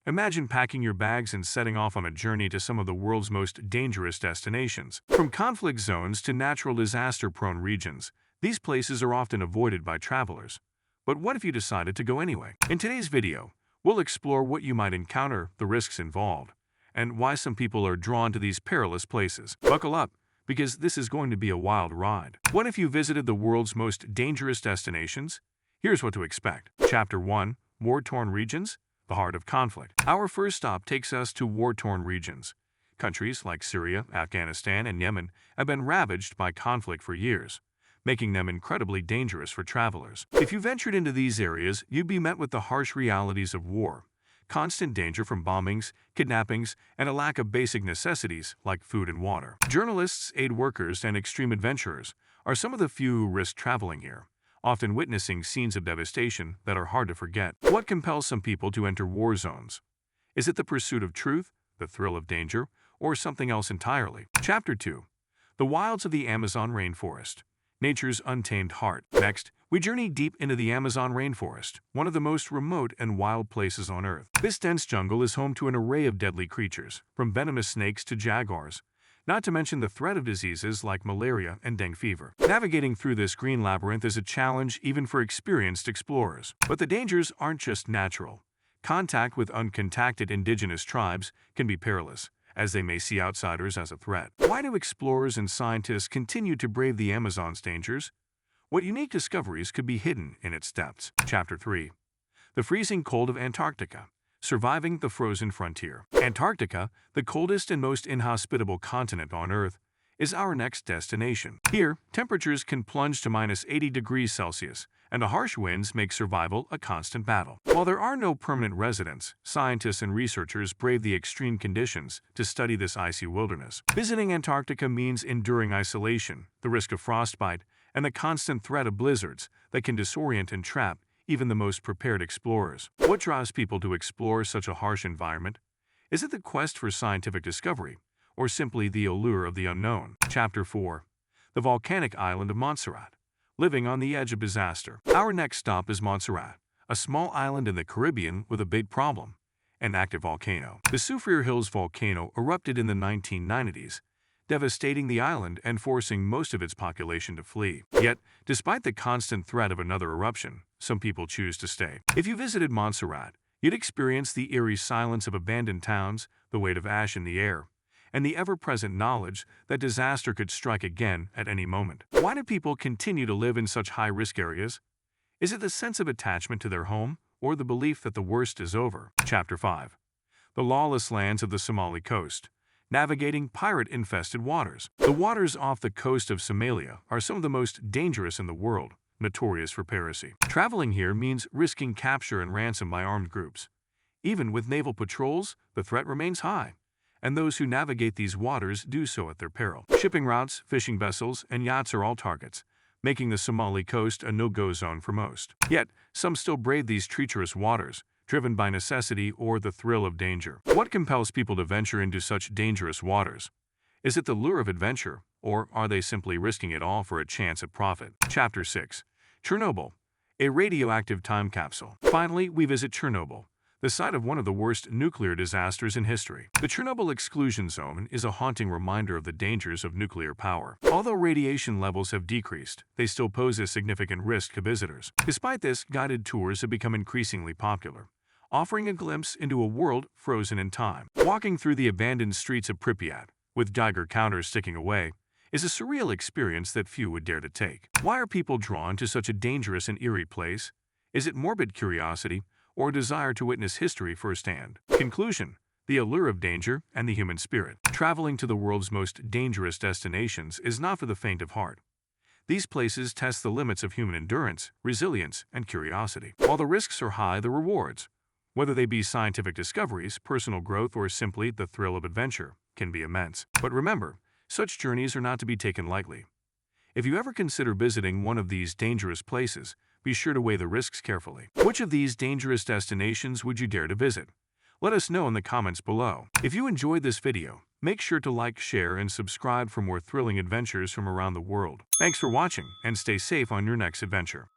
Imagine packing your bags and setting off on a journey to some of the world's most dangerous destinations. From conflict zones to natural disaster-prone regions, these places are often avoided by travelers. But what if you decided to go anyway? In today's video, we'll explore what you might encounter, the risks involved, and why some people are drawn to these perilous places. Buckle up, because this is going to be a wild ride. What if you visited the world's most dangerous destinations? Here's what to expect. Chapter 1: War-Torn Regions, the Heart of Conflict. Our first stop takes us to war-torn regions. Countries like Syria, Afghanistan, and Yemen have been ravaged by conflict for years, making them incredibly dangerous for travelers. If you ventured into these areas, you'd be met with the harsh realities of war, constant danger from bombings, kidnappings, and a lack of basic necessities like food and water. Journalists, aid workers, and extreme adventurers are some of the few who risk traveling here, often witnessing scenes of devastation that are hard to forget. What compels some people to enter war zones? Is it the pursuit of truth, the thrill of danger, or something else entirely? Chapter 2: The Wilds of the Amazon Rainforest, Nature's Untamed Heart. Next, we journey deep into the Amazon rainforest, one of the most remote and wild places on Earth. This dense jungle is home to an array of deadly creatures, from venomous snakes to jaguars, not to mention the threat of diseases like malaria and dengue fever. Navigating through this green labyrinth is a challenge even for experienced explorers. But the dangers aren't just natural. Contact with uncontacted indigenous tribes can be perilous, as they may see outsiders as a threat. Why do explorers and scientists continue to brave the Amazon's dangers? What unique discoveries could be hidden in its depths? Chapter 3: The Freezing Cold of Antarctica, Surviving the Frozen Frontier. Antarctica, the coldest and most inhospitable continent on Earth, is our next destination. Here, temperatures can plunge to -80 degrees Celsius, and the harsh winds make survival a constant battle. While there are no permanent residents, scientists and researchers brave the extreme conditions to study this icy wilderness. Visiting Antarctica means enduring isolation, the risk of frostbite, and the constant threat of blizzards that can disorient and trap even the most prepared explorers. What draws people to explore such a harsh environment? Is it the quest for scientific discovery, or simply the allure of the unknown? Chapter 4: The Volcanic Island of Montserrat, Living on the Edge of Disaster. Our next stop is Montserrat, a small island in the Caribbean with a big problem: an active volcano. The Soufriere Hills volcano erupted in the 1990s, devastating the island and forcing most of its population to flee. Yet, despite the constant threat of another eruption, some people choose to stay. If you visited Montserrat, you'd experience the eerie silence of abandoned towns, the weight of ash in the air, and the ever-present knowledge that disaster could strike again at any moment. Why do people continue to live in such high-risk areas? Is it the sense of attachment to their home, or the belief that the worst is over? Chapter 5: The Lawless Lands of the Somali Coast, Navigating pirate-infested waters. The waters off the coast of Somalia are some of the most dangerous in the world, notorious for piracy. Traveling here means risking capture and ransom by armed groups. Even with naval patrols, the threat remains high, and those who navigate these waters do so at their peril. Shipping routes, fishing vessels, and yachts are all targets, making the Somali coast a no-go zone for most. Yet, some still brave these treacherous waters, driven by necessity or the thrill of danger. What compels people to venture into such dangerous waters? Is it the lure of adventure, or are they simply risking it all for a chance at profit? Chapter 6: Chernobyl, a radioactive time capsule. Finally, we visit Chernobyl, the site of one of the worst nuclear disasters in history. The Chernobyl Exclusion Zone is a haunting reminder of the dangers of nuclear power. Although radiation levels have decreased, they still pose a significant risk to visitors. Despite this, guided tours have become increasingly popular, offering a glimpse into a world frozen in time. Walking through the abandoned streets of Pripyat, with Geiger counters ticking away, is a surreal experience that few would dare to take. Why are people drawn to such a dangerous and eerie place? Is it morbid curiosity, or a desire to witness history firsthand? Conclusion: the allure of danger and the human spirit. Traveling to the world's most dangerous destinations is not for the faint of heart. These places test the limits of human endurance, resilience, and curiosity. While the risks are high, the rewards, whether they be scientific discoveries, personal growth, or simply the thrill of adventure, can be immense. But remember, such journeys are not to be taken lightly. If you ever consider visiting one of these dangerous places, be sure to weigh the risks carefully. Which of these dangerous destinations would you dare to visit? Let us know in the comments below. If you enjoyed this video, make sure to like, share, and subscribe for more thrilling adventures from around the world. Thanks for watching, and stay safe on your next adventure.